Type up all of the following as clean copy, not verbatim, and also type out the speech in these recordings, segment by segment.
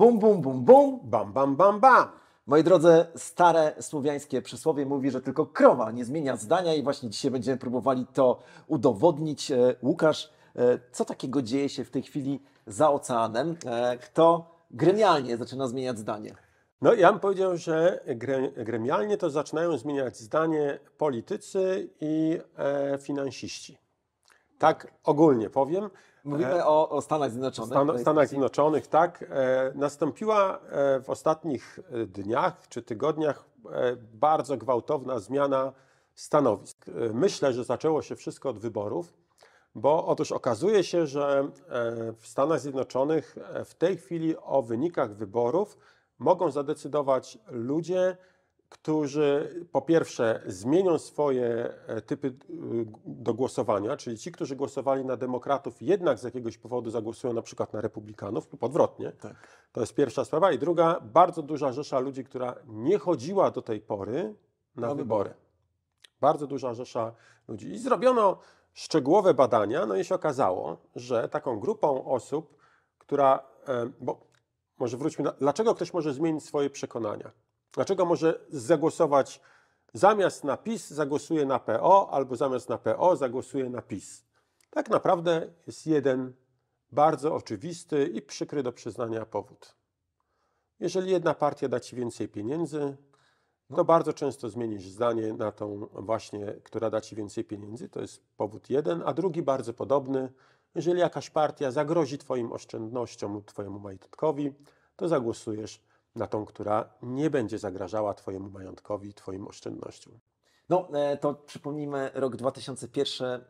Bum, bum, bum, bum. Bam, bam, bam, bam. Moi drodzy, stare słowiańskie przysłowie mówi, że tylko krowa nie zmienia zdania i właśnie dzisiaj będziemy próbowali to udowodnić. Łukasz, co takiego dzieje się w tej chwili za oceanem? Kto gremialnie zaczyna zmieniać zdanie? No ja bym powiedział, że gremialnie to zaczynają zmieniać zdanie politycy i finansiści. Tak ogólnie powiem. Mówimy o Stanach Zjednoczonych. Stanach Zjednoczonych, tak. Nastąpiła w ostatnich dniach czy tygodniach bardzo gwałtowna zmiana stanowisk. Myślę, że zaczęło się wszystko od wyborów, bo otóż okazuje się, że w Stanach Zjednoczonych w tej chwili o wynikach wyborów mogą zadecydować ludzie, którzy po pierwsze zmienią swoje typy do głosowania, czyli ci, którzy głosowali na demokratów, jednak z jakiegoś powodu zagłosują na przykład na republikanów lub odwrotnie. Tak. To jest pierwsza sprawa. I druga, bardzo duża rzesza ludzi, która nie chodziła do tej pory na wybory. Bardzo duża rzesza ludzi. I zrobiono szczegółowe badania, no i się okazało, że taką grupą osób, która, bo może wróćmy, dlaczego ktoś może zmienić swoje przekonania? Dlaczego może zagłosować zamiast na PiS zagłosuje na PO, albo zamiast na PO zagłosuje na PiS? Tak naprawdę jest jeden bardzo oczywisty i przykry do przyznania powód. Jeżeli jedna partia da Ci więcej pieniędzy, to bardzo często zmienisz zdanie na tą właśnie, która da Ci więcej pieniędzy. To jest powód jeden, a drugi bardzo podobny. Jeżeli jakaś partia zagrozi Twoim oszczędnościom lub Twojemu majątkowi, to zagłosujesz na tą, która nie będzie zagrażała Twojemu majątkowi, Twoim oszczędnościom. No, to przypomnijmy rok 2001,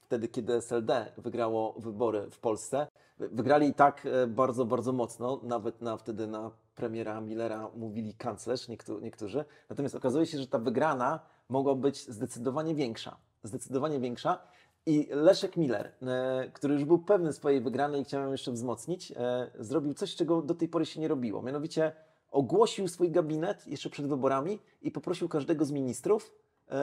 wtedy kiedy SLD wygrało wybory w Polsce. Wygrali i tak bardzo, bardzo mocno, nawet wtedy na premiera Millera mówili kanclerz, niektórzy. Natomiast okazuje się, że ta wygrana mogła być zdecydowanie większa. Zdecydowanie większa. I Leszek Miller, który już był pewny swojej wygranej i chciałem jeszcze wzmocnić, zrobił coś, czego do tej pory się nie robiło. Mianowicie ogłosił swój gabinet jeszcze przed wyborami i poprosił każdego z ministrów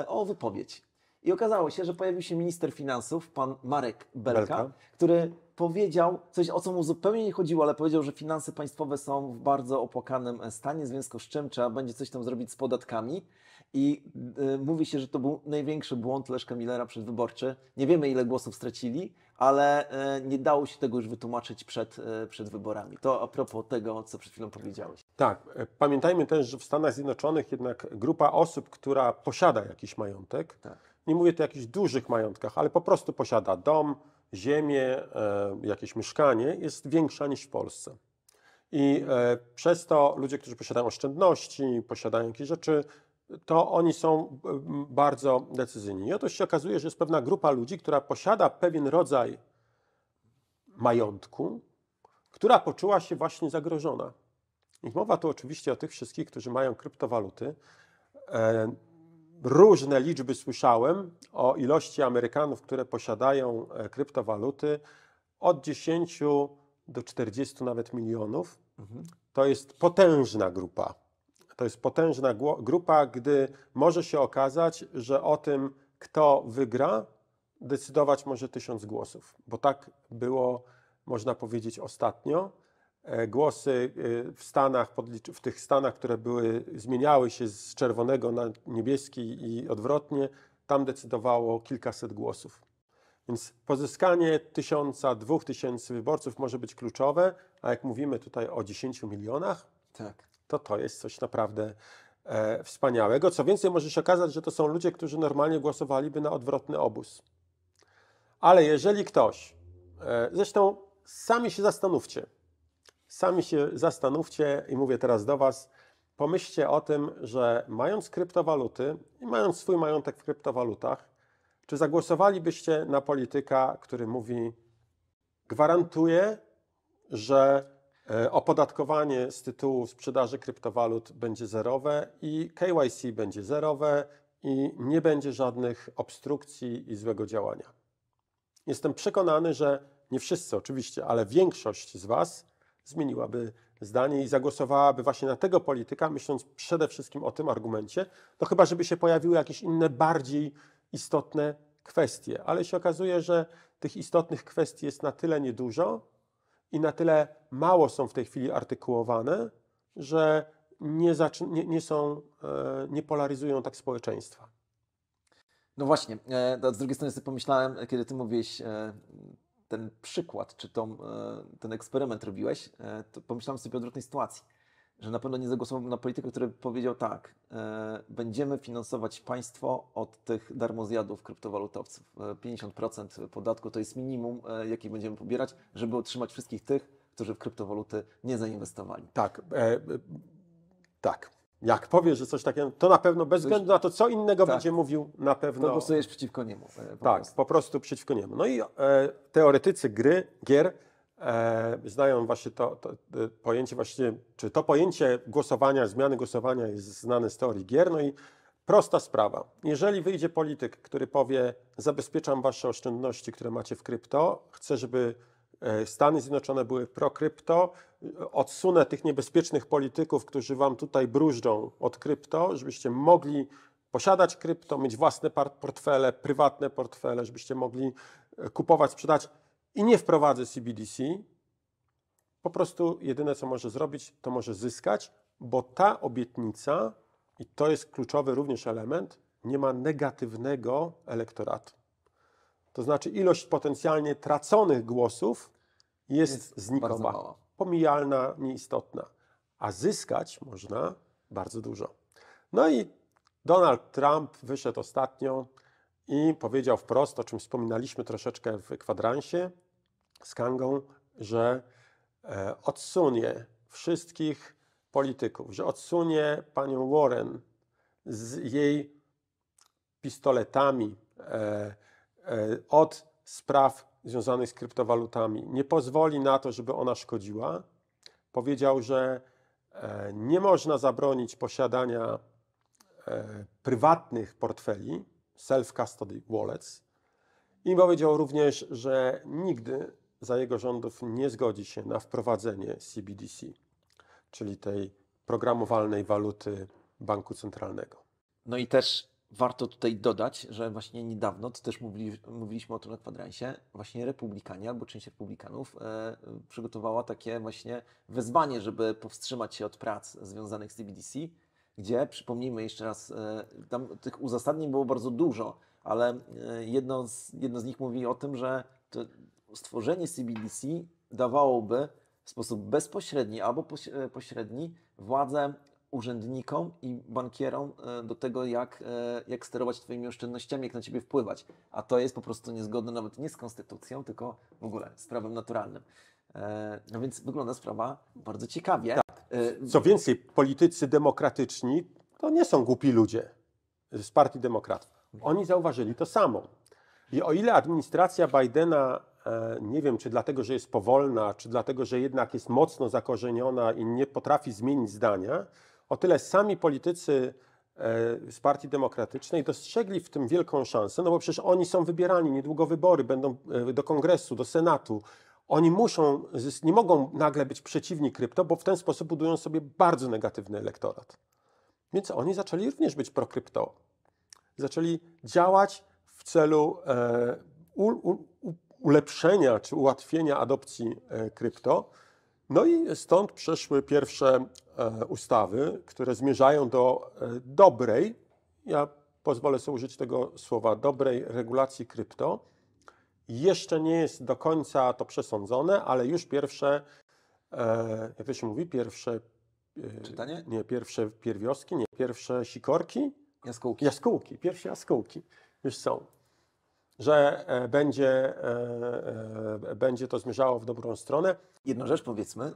o wypowiedź. I okazało się, że pojawił się minister finansów, pan Marek Belka, który powiedział coś, o co mu zupełnie nie chodziło, ale powiedział, że finanse państwowe są w bardzo opłakanym stanie, w związku z czym trzeba będzie coś tam zrobić z podatkami. I mówi się, że to był największy błąd Leszka Millera przedwyborczy. Nie wiemy, ile głosów stracili, ale nie dało się tego już wytłumaczyć przed wyborami. To a propos tego, co przed chwilą powiedziałeś. Tak, pamiętajmy też, że w Stanach Zjednoczonych jednak grupa osób, która posiada jakiś majątek, nie mówię tu o jakichś dużych majątkach, ale po prostu posiada dom, ziemię, jakieś mieszkanie, jest większa niż w Polsce. I przez to ludzie, którzy posiadają oszczędności, posiadają jakieś rzeczy, to oni są bardzo decyzyjni. I oto się okazuje, że jest pewna grupa ludzi, która posiada pewien rodzaj majątku, która poczuła się właśnie zagrożona. I mowa tu oczywiście o tych wszystkich, którzy mają kryptowaluty. Różne liczby słyszałem o ilości Amerykanów, które posiadają kryptowaluty, od 10 do 40 nawet milionów. To jest potężna grupa. To jest potężna grupa, gdy może się okazać, że o tym, kto wygra, decydować może 1000 głosów. Bo tak było, można powiedzieć, ostatnio. Głosy w Stanach, w tych Stanach, które zmieniały się z czerwonego na niebieski i odwrotnie, tam decydowało kilkaset głosów. Więc pozyskanie 1000, 2000 wyborców może być kluczowe, a jak mówimy tutaj o 10 milionach, to jest coś naprawdę wspaniałego. Co więcej, może się okazać, że to są ludzie, którzy normalnie głosowaliby na odwrotny obóz. Ale jeżeli ktoś, zresztą sami się zastanówcie i mówię teraz do Was, pomyślcie o tym, że mając kryptowaluty i mając swój majątek w kryptowalutach, czy zagłosowalibyście na polityka, który mówi, gwarantuje, że opodatkowanie z tytułu sprzedaży kryptowalut będzie zerowe i KYC będzie zerowe i nie będzie żadnych obstrukcji i złego działania. Jestem przekonany, że nie wszyscy oczywiście, ale większość z Was zmieniłaby zdanie i zagłosowałaby właśnie na tego polityka, myśląc przede wszystkim o tym argumencie, no chyba żeby się pojawiły jakieś inne, bardziej istotne kwestie. Ale się okazuje, że tych istotnych kwestii jest na tyle niedużo i na tyle mało są w tej chwili artykułowane, że nie polaryzują tak społeczeństwa. No właśnie, z drugiej strony sobie pomyślałem, kiedy ty mówiłeś ten przykład, czy ten eksperyment robiłeś, to pomyślałem sobie o odwrotnej sytuacji, że na pewno nie zagłosowałbym na polityka, który powiedział tak, będziemy finansować państwo od tych darmozjadów kryptowalutowców. 50% podatku to jest minimum, jaki będziemy pobierać, żeby utrzymać wszystkich tych, którzy w kryptowaluty nie zainwestowali. Tak, tak. Jak powiesz, że coś takiego, to na pewno bez względu na to, co innego tak, będzie mówił, na pewno... To głosujesz przeciwko niemu. Po prostu przeciwko niemu. No i teoretycy gier znają właśnie to pojęcie właśnie, czy to pojęcie głosowania, zmiany głosowania jest znane z teorii gier. No i prosta sprawa. Jeżeli wyjdzie polityk, który powie, zabezpieczam wasze oszczędności, które macie w krypto, chcę, żeby Stany Zjednoczone były pro-krypto, odsunę tych niebezpiecznych polityków, którzy wam tutaj bróżdżą od krypto, żebyście mogli posiadać krypto, mieć własne portfele, prywatne portfele, żebyście mogli kupować, sprzedać i nie wprowadzę CBDC. Po prostu jedyne, co może zrobić, to może zyskać, bo ta obietnica, i to jest kluczowy również element, nie ma negatywnego elektoratu. To znaczy ilość potencjalnie traconych głosów jest znikoma, pomijalna, nieistotna, a zyskać można bardzo dużo. No i Donald Trump wyszedł ostatnio i powiedział wprost, o czym wspominaliśmy troszeczkę w kwadransie z Kangą, że odsunie wszystkich polityków, że odsunie panią Warren z jej pistoletami od spraw związanych z kryptowalutami. Nie pozwoli na to, żeby ona szkodziła. Powiedział, że nie można zabronić posiadania prywatnych portfeli, self-custody wallets, i powiedział również, że nigdy za jego rządów nie zgodzi się na wprowadzenie CBDC, czyli tej programowalnej waluty banku centralnego. No i też warto tutaj dodać, że właśnie niedawno, to też mówiliśmy o tym na kwadransie, właśnie republikanie albo część republikanów przygotowała takie właśnie wezwanie, żeby powstrzymać się od prac związanych z CBDC, gdzie, przypomnijmy jeszcze raz, tam tych uzasadnień było bardzo dużo, ale jedno z nich mówi o tym, że to stworzenie CBDC dawałoby w sposób bezpośredni albo pośredni władzę urzędnikom i bankierom do tego, jak sterować Twoimi oszczędnościami, jak na Ciebie wpływać. A to jest po prostu niezgodne nawet nie z konstytucją, tylko w ogóle z prawem naturalnym. No więc wygląda sprawa bardzo ciekawie. Tak. Co więcej, politycy demokratyczni to nie są głupi ludzie z partii demokratów. Oni zauważyli to samo. I o ile administracja Bidena, nie wiem, czy dlatego, że jest powolna, czy dlatego, że jednak jest mocno zakorzeniona i nie potrafi zmienić zdania, o tyle sami politycy z Partii Demokratycznej dostrzegli w tym wielką szansę, no bo przecież oni są wybierani, niedługo wybory będą do Kongresu, do Senatu. Oni nie mogą nagle być przeciwni krypto, bo w ten sposób budują sobie bardzo negatywny elektorat. Więc oni zaczęli również być pro-krypto. Zaczęli działać w celu ulepszenia czy ułatwienia adopcji krypto. No i stąd przeszły pierwsze ustawy, które zmierzają do dobrej, ja pozwolę sobie użyć tego słowa, dobrej regulacji krypto. Jeszcze nie jest do końca to przesądzone, ale już pierwsze, jak to się mówi, pierwsze czytanie? Nie, pierwsze pierwiostki, nie, pierwsze sikorki? Jaskółki. Pierwsze jaskółki już są. Że będzie to zmierzało w dobrą stronę. Jedną rzecz powiedzmy,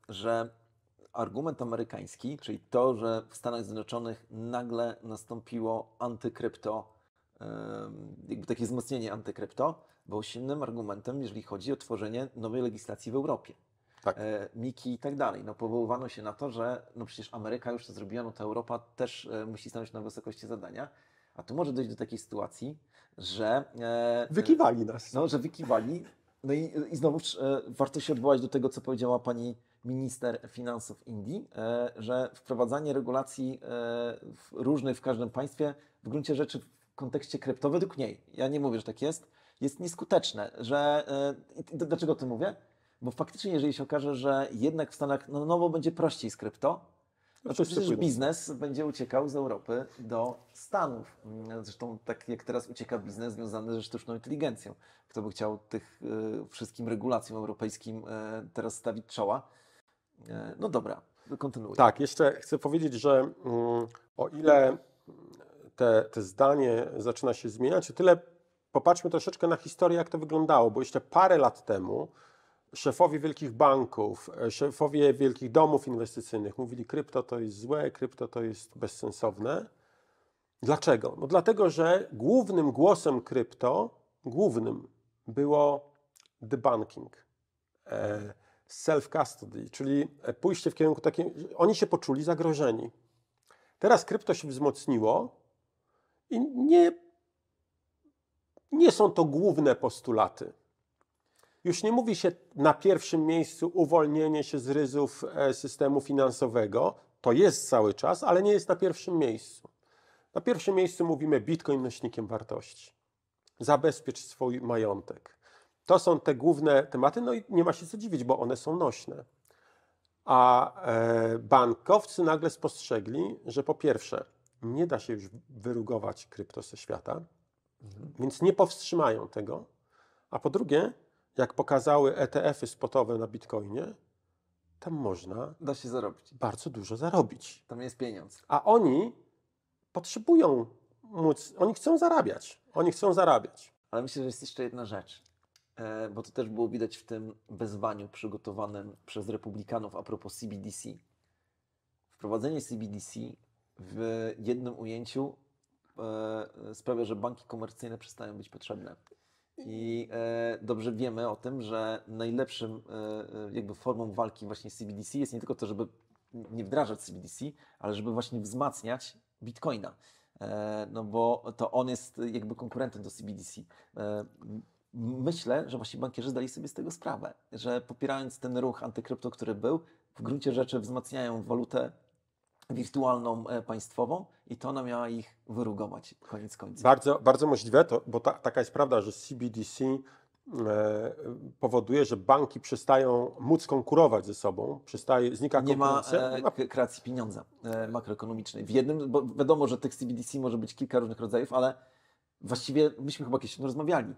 że argument amerykański, czyli to, że w Stanach Zjednoczonych nagle nastąpiło antykrypto, jakby takie wzmocnienie antykrypto, było silnym argumentem, jeżeli chodzi o tworzenie nowej legislacji w Europie. Tak. MiFi i tak dalej. No, powoływano się na to, że no przecież Ameryka już to zrobiła, no to Europa też musi stanąć na wysokości zadania. A tu może dojść do takiej sytuacji, że... wykiwali nas. No, że wykiwali. No i znowu warto się odwołać do tego, co powiedziała pani minister finansów Indii, że wprowadzanie regulacji różnych w każdym państwie w gruncie rzeczy w kontekście krypto, według niej, ja nie mówię, że tak jest nieskuteczne. Dlaczego o tym mówię? Bo faktycznie, jeżeli się okaże, że jednak w Stanach nowo będzie prościej z krypto, no to wszyscy przecież pójdą. biznes będzie uciekał z Europy do Stanów. Zresztą tak jak teraz ucieka biznes związany ze sztuczną inteligencją. Kto by chciał tych wszystkim regulacjom europejskim teraz stawić czoła? No dobra, kontynuuj. Tak, jeszcze chcę powiedzieć, że o ile te zdanie zaczyna się zmieniać, o tyle popatrzmy troszeczkę na historię, jak to wyglądało, bo jeszcze parę lat temu szefowie wielkich banków, szefowie wielkich domów inwestycyjnych mówili, krypto to jest złe, krypto to jest bezsensowne. Dlaczego? No dlatego, że głównym głosem krypto, było debunking, self-custody, czyli pójście w kierunku takim, oni się poczuli zagrożeni. Teraz krypto się wzmocniło i nie są to główne postulaty. Już nie mówi się na pierwszym miejscu uwolnienie się z ryzów systemu finansowego. To jest cały czas, ale nie jest na pierwszym miejscu. Na pierwszym miejscu mówimy Bitcoin nośnikiem wartości. Zabezpiecz swój majątek. To są te główne tematy, no i nie ma się co dziwić, bo one są nośne. A bankowcy nagle spostrzegli, że po pierwsze nie da się już wyrugować krypto ze świata, więc nie powstrzymają tego. A po drugie, jak pokazały ETF-y spotowe na Bitcoinie, tam można Da się zarobić. bardzo dużo zarobić. Tam jest pieniądz. A oni potrzebują oni chcą zarabiać. Oni chcą zarabiać. Ale myślę, że jest jeszcze jedna rzecz, bo to też było widać w tym wezwaniu przygotowanym przez republikanów a propos CBDC. Wprowadzenie CBDC w jednym ujęciu sprawia, że banki komercyjne przestają być potrzebne. I dobrze wiemy o tym, że najlepszym jakby formą walki właśnie z CBDC jest nie tylko to, żeby nie wdrażać CBDC, ale żeby właśnie wzmacniać Bitcoina. No bo to on jest jakby konkurentem do CBDC. Myślę, że właśnie bankierzy zdali sobie z tego sprawę, że popierając ten ruch antykrypto, który był, w gruncie rzeczy wzmacniają walutę wirtualną państwową i to ona miała ich wyrugować, koniec końców. Bardzo, bardzo możliwe, bo taka jest prawda, że CBDC powoduje, że banki przestają móc konkurować ze sobą, znika Nie ma konkurencja. kreacji pieniądza makroekonomicznej. W jednym, bo wiadomo, że tych CBDC może być kilka różnych rodzajów, ale właściwie myśmy chyba kiedyś o tym rozmawiali,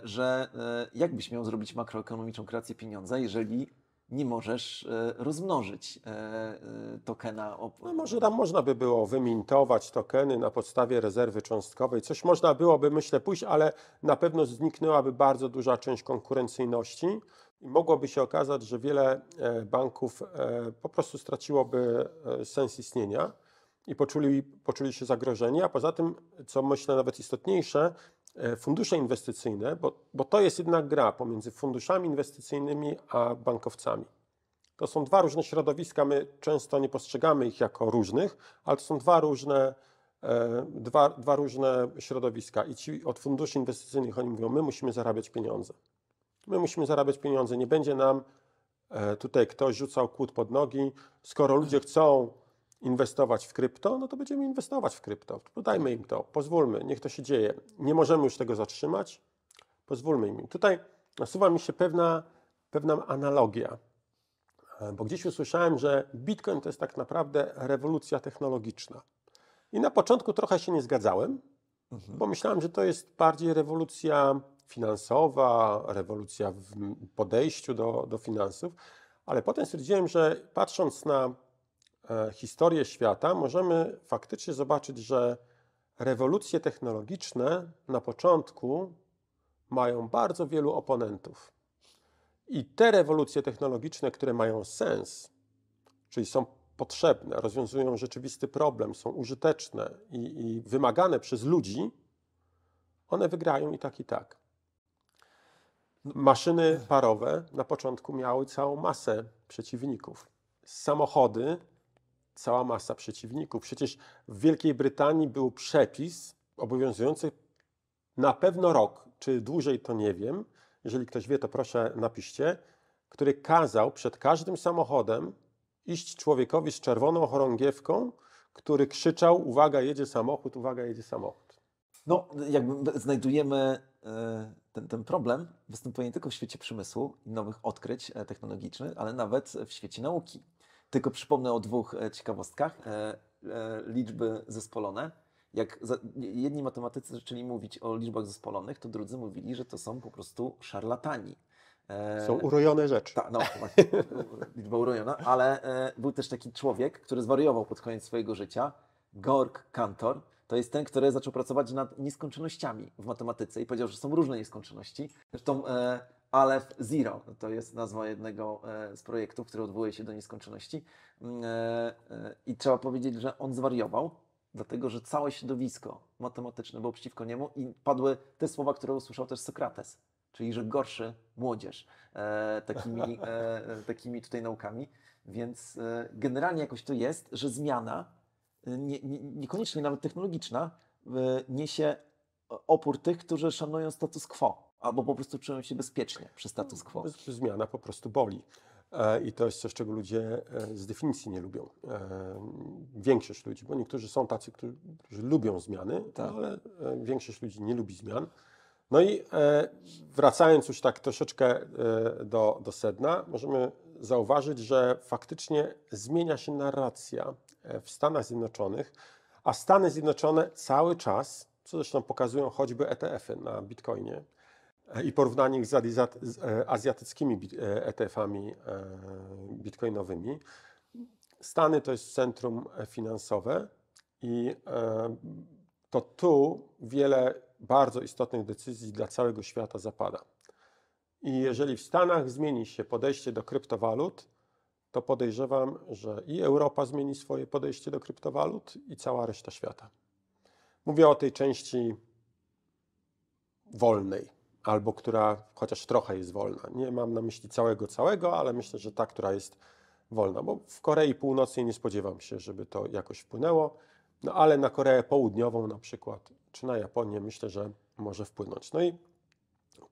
że jak byś miał zrobić makroekonomiczną kreację pieniądza, jeżeli nie możesz rozmnożyć tokena. No może tam można by było wymintować tokeny na podstawie rezerwy cząstkowej. Coś można byłoby, myślę, pójść, ale na pewno zniknęłaby bardzo duża część konkurencyjności i mogłoby się okazać, że wiele banków po prostu straciłoby sens istnienia i poczuli się zagrożeni, a poza tym, co myślę nawet istotniejsze, fundusze inwestycyjne, bo to jest jednak gra pomiędzy funduszami inwestycyjnymi a bankowcami. To są dwa różne środowiska, my często nie postrzegamy ich jako różnych, ale to są dwa różne środowiska. I ci od funduszy inwestycyjnych oni mówią, my musimy zarabiać pieniądze. My musimy zarabiać pieniądze, nie będzie nam tutaj ktoś rzucał kłód pod nogi. Skoro ludzie chcą inwestować w krypto, no to będziemy inwestować w krypto. Dajmy im to, pozwólmy, niech to się dzieje. Nie możemy już tego zatrzymać, pozwólmy im. Tutaj nasuwa mi się pewna analogia, bo gdzieś usłyszałem, że Bitcoin to jest tak naprawdę rewolucja technologiczna. I na początku trochę się nie zgadzałem, bo myślałem, że to jest bardziej rewolucja finansowa, rewolucja w podejściu do finansów, ale potem stwierdziłem, że patrząc na historię świata, możemy faktycznie zobaczyć, że rewolucje technologiczne na początku mają bardzo wielu oponentów. I te rewolucje technologiczne, które mają sens, czyli są potrzebne, rozwiązują rzeczywisty problem, są użyteczne i wymagane przez ludzi, one wygrają i tak, i tak. Maszyny parowe na początku miały całą masę przeciwników. Samochody, cała masa przeciwników. Przecież w Wielkiej Brytanii był przepis obowiązujący na pewno rok, czy dłużej to nie wiem. Jeżeli ktoś wie, to proszę napiszcie, który kazał przed każdym samochodem iść człowiekowi z czerwoną chorągiewką, który krzyczał: uwaga, jedzie samochód, uwaga, jedzie samochód. No, jakby znajdujemy ten problem występuje nie tylko w świecie przemysłu i nowych odkryć technologicznych, ale nawet w świecie nauki. Tylko przypomnę o dwóch ciekawostkach. Liczby zespolone. Jedni matematycy zaczęli mówić o liczbach zespolonych, to drudzy mówili, że to są po prostu szarlatani. Są urojone rzeczy. No właśnie, liczba urojona, ale był też taki człowiek, który zwariował pod koniec swojego życia, Georg Cantor. To jest ten, który zaczął pracować nad nieskończonościami w matematyce i powiedział, że są różne nieskończoności. Zresztą Aleph Zero to jest nazwa jednego z projektów, który odwołuje się do nieskończoności. I trzeba powiedzieć, że on zwariował, dlatego że całe środowisko matematyczne było przeciwko niemu i padły te słowa, które usłyszał też Sokrates, czyli że gorszy młodzież takimi tutaj naukami. Więc generalnie jakoś to jest, że zmiana, niekoniecznie nawet technologiczna, niesie opór tych, którzy szanują status quo, albo po prostu czują się bezpiecznie przy status quo. Zmiana po prostu boli. I to jest coś, czego ludzie z definicji nie lubią. Większość ludzi, bo niektórzy są tacy, którzy lubią zmiany, Tak. ale większość ludzi nie lubi zmian. No i wracając już tak troszeczkę do sedna, możemy zauważyć, że faktycznie zmienia się narracja w Stanach Zjednoczonych, a Stany Zjednoczone cały czas, co zresztą pokazują choćby ETF-y na Bitcoinie i porównanie ich z azjatyckimi ETF-ami bitcoinowymi. Stany to jest centrum finansowe i to tu wiele bardzo istotnych decyzji dla całego świata zapada. I jeżeli w Stanach zmieni się podejście do kryptowalut, to podejrzewam, że i Europa zmieni swoje podejście do kryptowalut i cała reszta świata. Mówię o tej części wolnej, albo która chociaż trochę jest wolna. Nie mam na myśli całego, ale myślę, że ta, która jest wolna, bo w Korei Północnej nie spodziewam się, żeby to jakoś wpłynęło, no ale na Koreę Południową na przykład, czy na Japonię myślę, że może wpłynąć. No i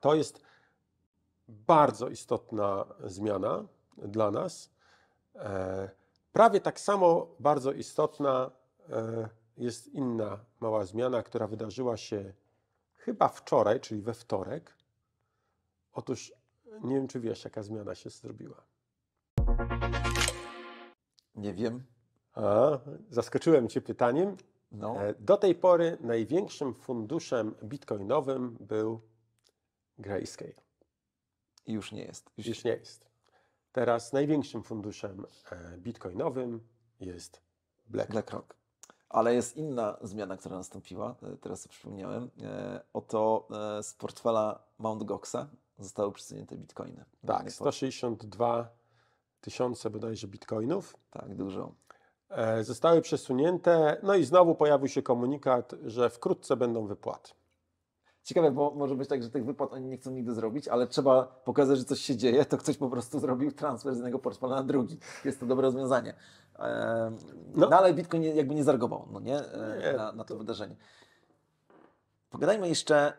to jest bardzo istotna zmiana dla nas. Prawie tak samo bardzo istotna jest inna mała zmiana, która wydarzyła się chyba wczoraj, czyli we wtorek. Otóż nie wiem, czy wiesz, jaka zmiana się zrobiła. Nie wiem. Zaskoczyłem Cię pytaniem. No. Do tej pory największym funduszem bitcoinowym był Grayscale. I już nie jest. Już nie jest. Teraz największym funduszem bitcoinowym jest BlackRock. Ale jest inna zmiana, która nastąpiła, teraz sobie przypomniałem. Oto z portfela Mt. Goxa zostały przesunięte bitcoiny. Tak, 162 tysiące bodajże bitcoinów. Tak, dużo. Zostały przesunięte, no i znowu pojawił się komunikat, że wkrótce będą wypłaty. Ciekawe, bo może być tak, że tych wypłat oni nie chcą nigdy zrobić, ale trzeba pokazać, że coś się dzieje, to ktoś po prostu zrobił transfer z jednego portfela na drugi. Jest to dobre rozwiązanie. No ale Bitcoin jakby nie zareagował, no nie? Na to wydarzenie. Pogadajmy jeszcze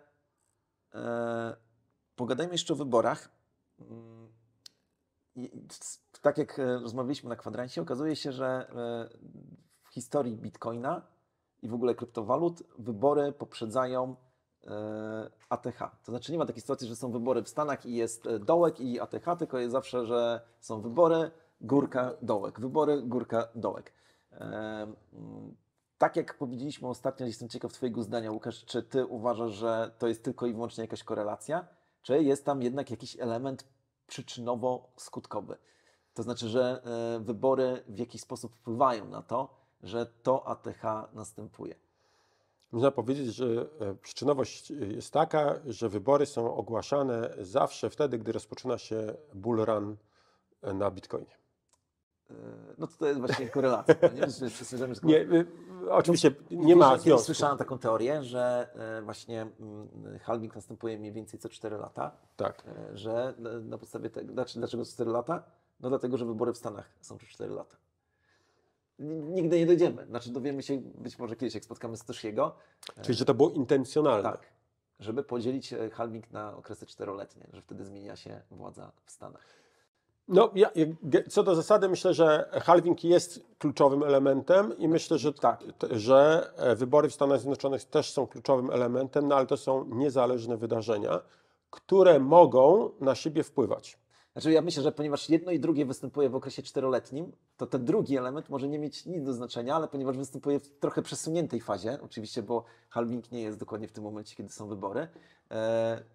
o wyborach. Tak jak rozmawialiśmy na kwadransie, okazuje się, że w historii Bitcoina i w ogóle kryptowalut wybory poprzedzają ATH. To znaczy nie ma takiej sytuacji, że są wybory w Stanach i jest dołek i ATH, tylko jest zawsze, że są wybory, górka, dołek. Wybory, górka, dołek. Tak jak powiedzieliśmy ostatnio, jestem ciekaw Twojego zdania, Łukasz, czy Ty uważasz, że to jest tylko i wyłącznie jakaś korelacja, czy jest tam jednak jakiś element przyczynowo-skutkowy? To znaczy, że wybory w jakiś sposób wpływają na to, że to ATH następuje. Można powiedzieć, że przyczynowość jest taka, że wybory są ogłaszane zawsze wtedy, gdy rozpoczyna się bull run na Bitcoinie. No to jest właśnie korelacja. Nie, oczywiście nie ma związku. Słyszałem taką teorię, że właśnie halving następuje mniej więcej co 4 lata. Tak. Że na podstawie tego, dlaczego co 4 lata? No dlatego, że wybory w Stanach są co 4 lata. Nigdy nie dojdziemy. Znaczy dowiemy się być może kiedyś, jak spotkamy Satoshiego. Czyli, że to było intencjonalne. Tak. Żeby podzielić halving na okresy 4-letnie, że wtedy zmienia się władza w Stanach. No, co do zasady myślę, że halving jest kluczowym elementem i myślę, że, Tak. że wybory w Stanach Zjednoczonych też są kluczowym elementem, no ale to są niezależne wydarzenia, które mogą na siebie wpływać. Znaczy ja myślę, że ponieważ jedno i drugie występuje w okresie 4-letnim, to ten drugi element może nie mieć nic do znaczenia, ale ponieważ występuje w trochę przesuniętej fazie, oczywiście, bo halving nie jest dokładnie w tym momencie, kiedy są wybory.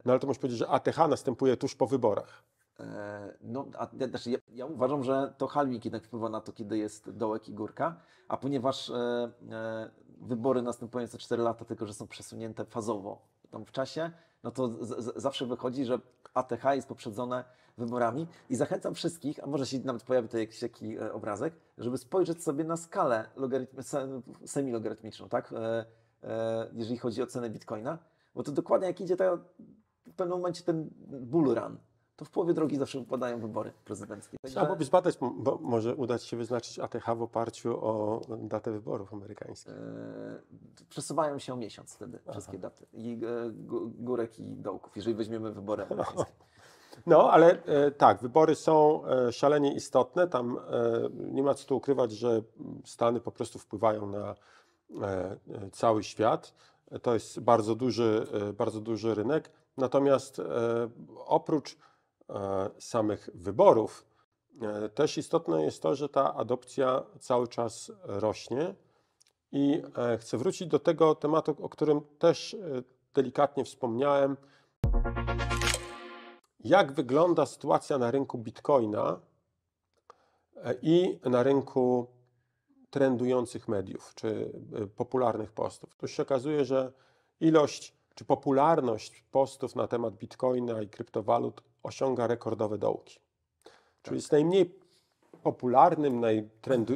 No ale to muszę powiedzieć, że ATH następuje tuż po wyborach. No, znaczy ja uważam, że to halving jednak wpływa na to, kiedy jest dołek i górka, a ponieważ wybory następują co 4 lata, tylko że są przesunięte fazowo tam w czasie, no to zawsze wychodzi, że ATH jest poprzedzone wyborami i zachęcam wszystkich, a może się nawet pojawi tutaj jakiś taki obrazek, żeby spojrzeć sobie na skalę semilogarytmiczną, tak? Jeżeli chodzi o cenę Bitcoina, bo to dokładnie jak idzie w pewnym momencie ten bull run, to w połowie drogi zawsze wypadają wybory prezydenckie. Trzeba by zbadać, bo może udać się wyznaczyć ATH w oparciu o datę wyborów amerykańskich. Przesuwają się o miesiąc wtedy wszystkie daty. I górek i dołków, jeżeli weźmiemy wybory amerykańskie. No, ale tak, wybory są szalenie istotne. Tam nie ma co tu ukrywać, że Stany po prostu wpływają na cały świat. To jest bardzo duży rynek. Natomiast oprócz samych wyborów też istotne jest to, że ta adopcja cały czas rośnie. I chcę wrócić do tego tematu, o którym też delikatnie wspomniałem. Jak wygląda sytuacja na rynku Bitcoina i na rynku trendujących mediów, czy popularnych postów? Tu się okazuje, że ilość czy popularność postów na temat Bitcoina i kryptowalut osiąga rekordowe dołki. Czyli jest najmniej popularnym,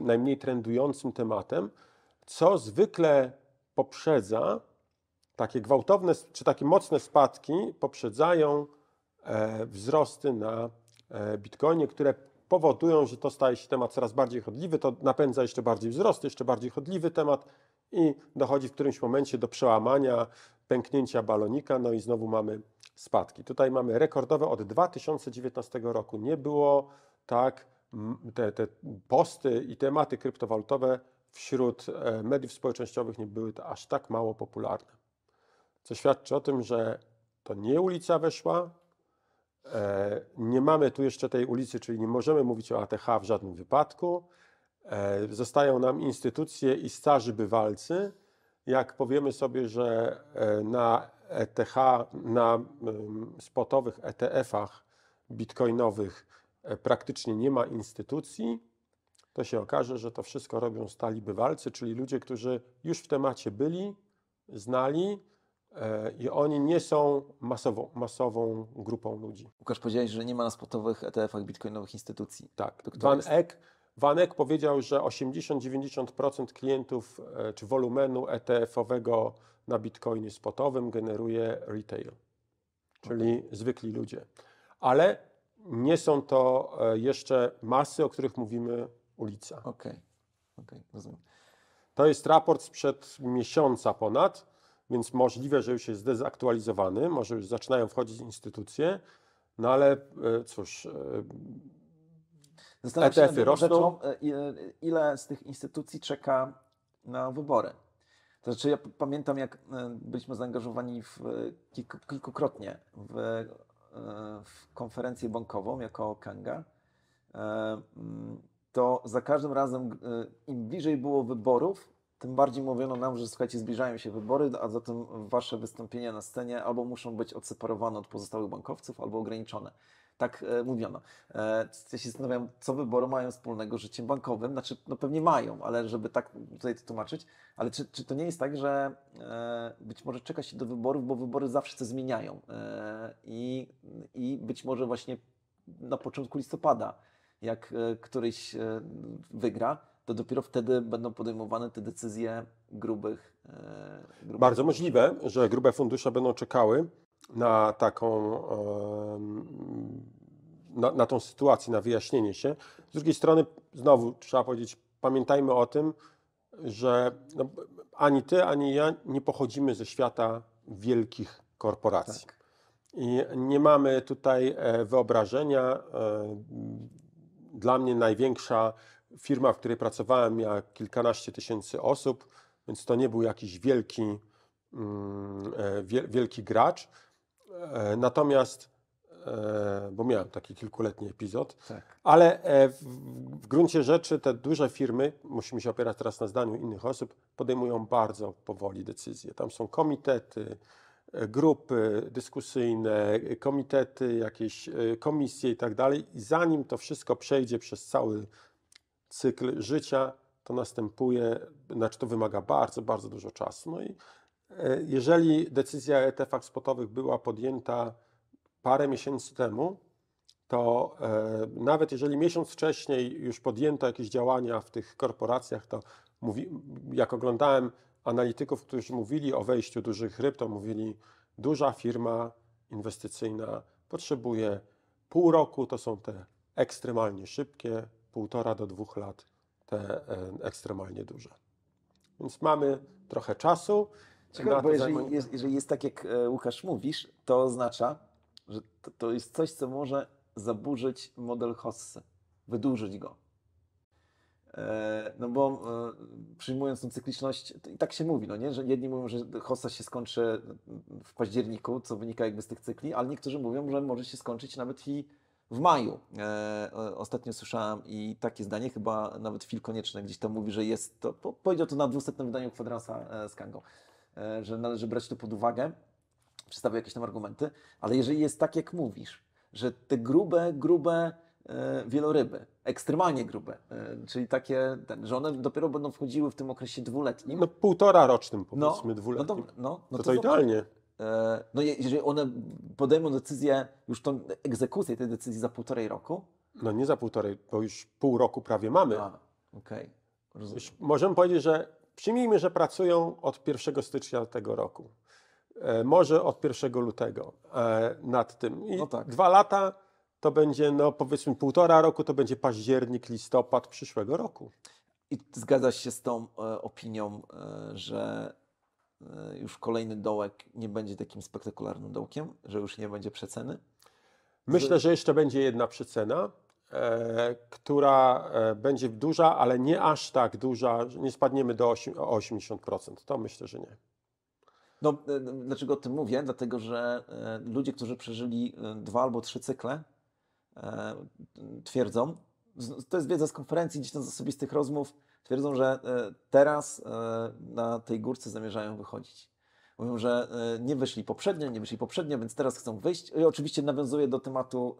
najmniej trendującym tematem, co zwykle poprzedza takie gwałtowne, czy takie mocne spadki poprzedzają wzrosty na Bitcoinie, które powodują, że to staje się temat coraz bardziej chodliwy, to napędza jeszcze bardziej wzrost, jeszcze bardziej chodliwy temat i dochodzi w którymś momencie do przełamania, pęknięcia balonika, no i znowu mamy spadki. Tutaj mamy rekordowe od 2019 roku. Nie było tak, te posty i tematy kryptowalutowe wśród mediów społecznościowych nie były aż tak mało popularne. Co świadczy o tym, że to nie ulica weszła, nie mamy tu jeszcze tej ulicy, czyli nie możemy mówić o ATH w żadnym wypadku. Zostają nam instytucje i starzy bywalcy. Jak powiemy sobie, że na ETH, na spotowych ETF-ach bitcoinowych praktycznie nie ma instytucji, to się okaże, że to wszystko robią stali bywalcy, czyli ludzie, którzy już w temacie byli, znali i oni nie są masową grupą ludzi. Łukasz, powiedziałeś, że nie ma na spotowych ETF-ach bitcoinowych instytucji. Tak. Van Eck powiedział, że 80-90% klientów czy wolumenu ETF-owego na bitcoinie spotowym generuje retail, czyli zwykli ludzie. Ale nie są to jeszcze masy, o których mówimy ulica. Okej, rozumiem. To jest raport sprzed miesiąca ponad, więc możliwe, że już jest zdezaktualizowany, może już zaczynają wchodzić instytucje, no ale cóż, Zastanawiam się ETF-y nad rosną. rzeczą, ile z tych instytucji czeka na wybory. To znaczy ja pamiętam, jak byliśmy zaangażowani kilkukrotnie w konferencję bankową jako Kanga, to za każdym razem im bliżej było wyborów, tym bardziej mówiono nam, że słuchajcie, zbliżają się wybory, a zatem wasze wystąpienia na scenie albo muszą być odseparowane od pozostałych bankowców, albo ograniczone. Tak mówiono. Ja się zastanawiam, co wybory mają wspólnego z życiem bankowym. Znaczy, no pewnie mają, ale żeby tak tutaj to tłumaczyć. Ale czy to nie jest tak, że być może czeka się do wyborów, bo wybory zawsze coś zmieniają i być może właśnie na początku listopada, jak któryś wygra, to dopiero wtedy będą podejmowane te decyzje grubych Bardzo możliwe, że grube fundusze będą czekały na taką, na tą sytuację, na wyjaśnienie się. Z drugiej strony, znowu trzeba powiedzieć, pamiętajmy o tym, że ani ty, ani ja nie pochodzimy ze świata wielkich korporacji. Tak. I nie mamy tutaj wyobrażenia, dla mnie największa firma, w której pracowałem, miała kilkanaście tysięcy osób, więc to nie był jakiś wielki gracz. Natomiast, bo miałem taki kilkuletni epizod, Tak. ale w gruncie rzeczy te duże firmy, musimy się opierać teraz na zdaniu innych osób, podejmują bardzo powoli decyzje. Tam są komitety, grupy dyskusyjne, komitety, jakieś komisje i tak dalej. I zanim to wszystko przejdzie przez cały cykl życia, to następuje, znaczy to wymaga bardzo, bardzo dużo czasu. No i jeżeli decyzja ETF-ach spotowych była podjęta parę miesięcy temu, to nawet jeżeli miesiąc wcześniej już podjęto jakieś działania w tych korporacjach, to jak oglądałem analityków, którzy mówili o wejściu dużych ryb, to mówili, duża firma inwestycyjna potrzebuje pół roku, to są te ekstremalnie szybkie, 1,5 do 2 lat, te ekstremalnie duże. Więc mamy trochę czasu. Ciekawe, bo jeżeli jest tak, jak Łukasz mówisz, to oznacza, że to jest coś, co może zaburzyć model Hossy, wydłużyć go. No bo przyjmując tą cykliczność, i tak się mówi, no nie? Że jedni mówią, że Hossa się skończy w październiku, co wynika jakby z tych cykli, ale niektórzy mówią, że może się skończyć nawet i w maju. Ostatnio słyszałem i takie zdanie, chyba nawet Phil Konieczny gdzieś tam mówi, że jest to, powiedział to na 200. wydaniu Kwadransa z Kangą, że należy brać to pod uwagę, przedstawił jakieś tam argumenty, ale jeżeli jest tak, jak mówisz, że te grube wieloryby, ekstremalnie grube, czyli takie, że one dopiero będą wchodziły w tym okresie dwuletnim. No 1,5 rocznym, powiedzmy, dwuletnim. To idealnie. No jeżeli one podejmą decyzję, już tą egzekucję tej decyzji za 1,5 roku. No nie za 1,5, bo już pół roku prawie mamy. Okej. Możemy powiedzieć, że przyjmijmy, że pracują od 1 stycznia tego roku. Może od 1 lutego nad tym. I 2 lata to będzie, no powiedzmy 1,5 roku, to będzie październik, listopad przyszłego roku. I zgadzasz się z tą opinią, że już kolejny dołek nie będzie takim spektakularnym dołkiem, że już nie będzie przeceny? Myślę, że jeszcze będzie jedna przecena, która będzie duża, ale nie aż tak duża, że nie spadniemy o 80%. To myślę, że nie. No, dlaczego o tym mówię? Dlatego, że ludzie, którzy przeżyli 2 albo 3 cykle, twierdzą, to jest wiedza z konferencji, gdzieś tam z osobistych rozmów, twierdzą, że teraz na tej górce zamierzają wychodzić. Mówią, że nie wyszli poprzednio, więc teraz chcą wyjść. I oczywiście nawiązuję do tematu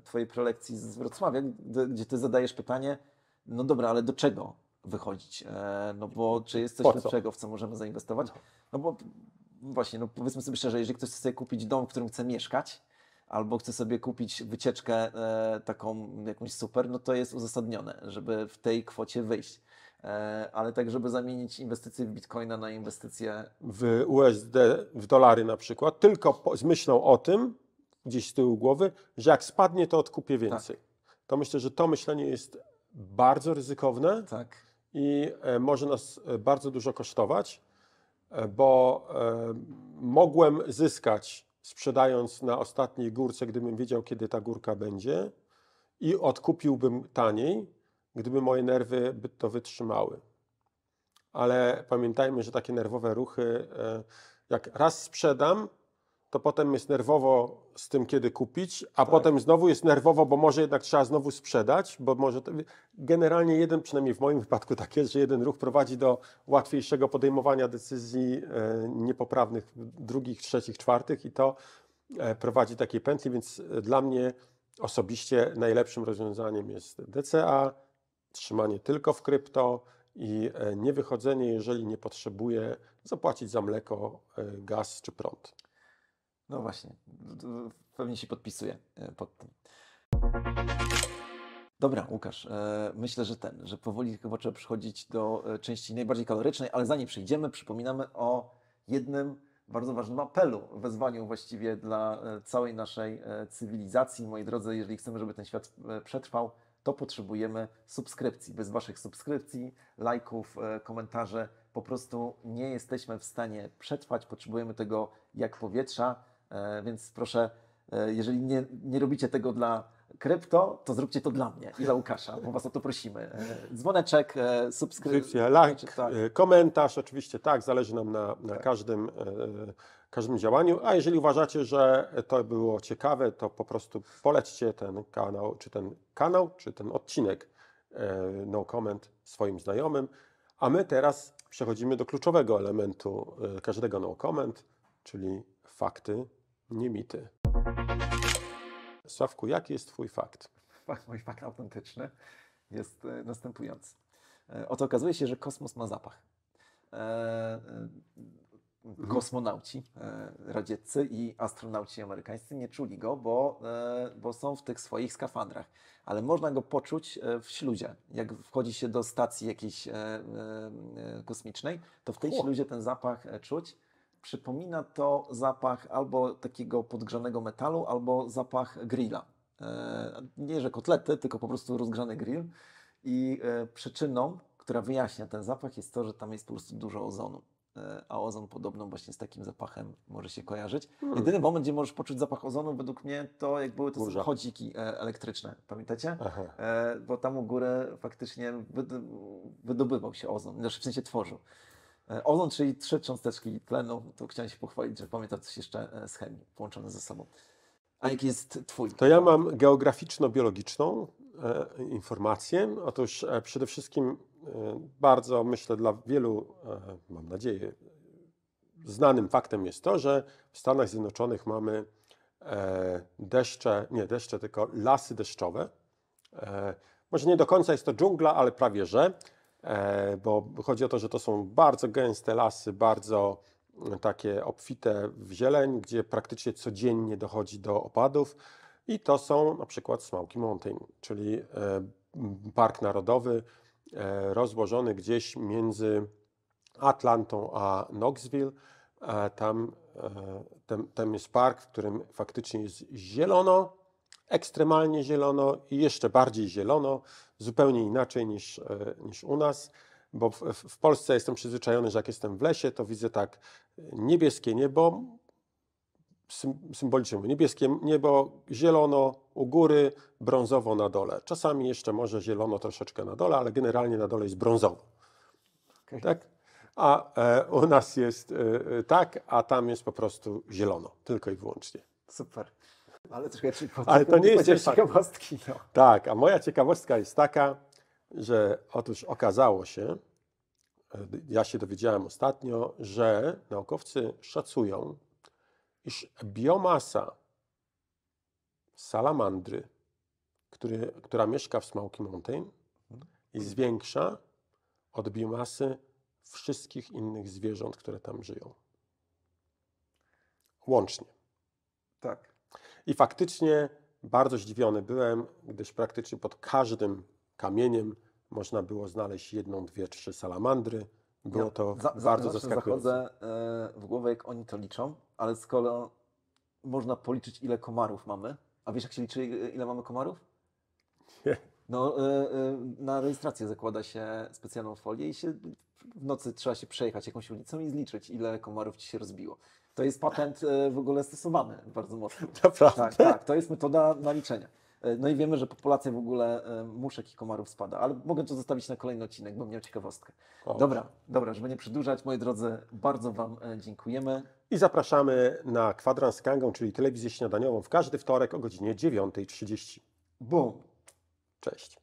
Twojej prelekcji z Wrocławia, gdzie Ty zadajesz pytanie, no dobra, ale do czego wychodzić? No bo czy jest coś lepszego, w co możemy zainwestować? No bo właśnie, no powiedzmy sobie szczerze, jeżeli ktoś chce sobie kupić dom, w którym chce mieszkać, albo chce sobie kupić wycieczkę taką jakąś super, no to jest uzasadnione, żeby w tej kwocie wyjść. Ale tak, żeby zamienić inwestycje w bitcoina na inwestycje w USD, w dolary na przykład, tylko z myślą o tym, gdzieś z tyłu głowy, że jak spadnie, to odkupię więcej. Tak. To myślę, że to myślenie jest bardzo ryzykowne i może nas bardzo dużo kosztować, bo mogłem zyskać sprzedając na ostatniej górce, gdybym wiedział, kiedy ta górka będzie, i odkupiłbym taniej, gdyby moje nerwy by to wytrzymały. Ale pamiętajmy, że takie nerwowe ruchy, jak raz sprzedam, to potem jest nerwowo z tym, kiedy kupić, a potem znowu jest nerwowo, bo może jednak trzeba znowu sprzedać, bo może to, generalnie przynajmniej w moim wypadku tak jest, że jeden ruch prowadzi do łatwiejszego podejmowania decyzji niepoprawnych drugich, trzecich, czwartych i to prowadzi takiej pętli, więc dla mnie osobiście najlepszym rozwiązaniem jest DCA, trzymanie tylko w krypto i nie wychodzenie, jeżeli nie potrzebuję zapłacić za mleko, gaz czy prąd. No właśnie, pewnie się podpisuję pod tym. Dobra, Łukasz, myślę, że powoli chyba trzeba przechodzić do części najbardziej kalorycznej, ale zanim przejdziemy, przypominamy o jednym bardzo ważnym apelu, wezwaniu właściwie dla całej naszej cywilizacji. Moi drodzy, jeżeli chcemy, żeby ten świat przetrwał, to potrzebujemy subskrypcji. Bez Waszych subskrypcji, lajków, komentarzy po prostu nie jesteśmy w stanie przetrwać. Potrzebujemy tego jak powietrza, więc proszę, jeżeli nie robicie tego dla krypto, to zróbcie to dla mnie i dla Łukasza, bo was o to prosimy. Dzwoneczek, Subskrypcja, like, tak. komentarz, oczywiście tak, zależy nam na Tak. każdym działaniu, a jeżeli uważacie, że to było ciekawe, to po prostu polećcie ten kanał, czy ten odcinek No Comment swoim znajomym, a my teraz przechodzimy do kluczowego elementu każdego No Comment, czyli fakty, nie mity. Sławku, jaki jest twój fakt? Mój fakt autentyczny jest następujący. Oto okazuje się, że kosmos ma zapach. Kosmonauci radzieccy i astronauci amerykańscy nie czuli go, bo są w tych swoich skafandrach. Ale można go poczuć w śluzie. Jak wchodzi się do stacji jakiejś kosmicznej, to w tej śluzie ten zapach czuć. Przypomina to zapach albo takiego podgrzanego metalu, albo zapach grilla. Nie, że kotlety, tylko po prostu rozgrzany grill. I przyczyną, która wyjaśnia ten zapach, jest to, że tam jest po prostu dużo ozonu. A ozon podobno właśnie z takim zapachem może się kojarzyć. Jedyny moment, gdzie możesz poczuć zapach ozonu, według mnie, to jak były te samochodziki elektryczne. Pamiętacie? Bo tam u góry faktycznie wydobywał się ozon, znaczy w sensie tworzył. Ozon, czyli 3 cząsteczki tlenu, to chciałem się pochwalić, że pamiętam coś jeszcze z chemii połączone ze sobą. A jaki jest twój? To ja mam geograficzno-biologiczną informację. Otóż przede wszystkim bardzo, myślę, dla wielu, mam nadzieję, znanym faktem jest to, że w Stanach Zjednoczonych mamy tylko lasy deszczowe. Może nie do końca jest to dżungla, ale prawie że, bo chodzi o to, że to są bardzo gęste lasy, bardzo takie obfite w zieleń, gdzie praktycznie codziennie dochodzi do opadów. I to są na przykład Smoky Mountain, czyli park narodowy rozłożony gdzieś między Atlantą a Knoxville. Tam jest park, w którym faktycznie jest zielono, ekstremalnie zielono i jeszcze bardziej zielono, zupełnie inaczej niż u nas. Bo w Polsce jestem przyzwyczajony, że jak jestem w lesie, to widzę tak niebieskie niebo, symbolicznie mówię, niebieskie niebo, zielono u góry, brązowo na dole. Czasami jeszcze może zielono troszeczkę na dole, ale generalnie na dole jest brązowo. Okay. Tak? A u nas jest tak, a tam jest po prostu zielono, tylko i wyłącznie. Super. Ale to nie jest ciekawostki. No. Tak, a moja ciekawostka jest taka, że otóż okazało się, ja się dowiedziałem ostatnio, że naukowcy szacują, iż biomasa salamandry, która mieszka w Smoky Mountain, jest większa od biomasy wszystkich innych zwierząt, które tam żyją. Łącznie. Tak. I faktycznie bardzo zdziwiony byłem, gdyż praktycznie pod każdym kamieniem można było znaleźć 1, 2, 3 salamandry. Było to bardzo zaskakujące. Zachodzę w głowę, jak oni to liczą, ale skoro można policzyć, ile komarów mamy, a wiesz, jak się liczy, ile mamy komarów? Nie. No, na rejestrację zakłada się specjalną folię i się w nocy trzeba się przejechać jakąś ulicą i zliczyć, ile komarów ci się rozbiło. To jest patent w ogóle stosowany bardzo mocno. Naprawdę? Tak, to jest metoda naliczenia. No i wiemy, że populacja w ogóle muszek i komarów spada, ale mogę to zostawić na kolejny odcinek, bo miał ciekawostkę. Dobra, żeby nie przedłużać, moi drodzy, bardzo Wam dziękujemy. I zapraszamy na Kwadrans z Kangą, czyli telewizję śniadaniową w każdy wtorek o godzinie 9:30. Boom! Cześć.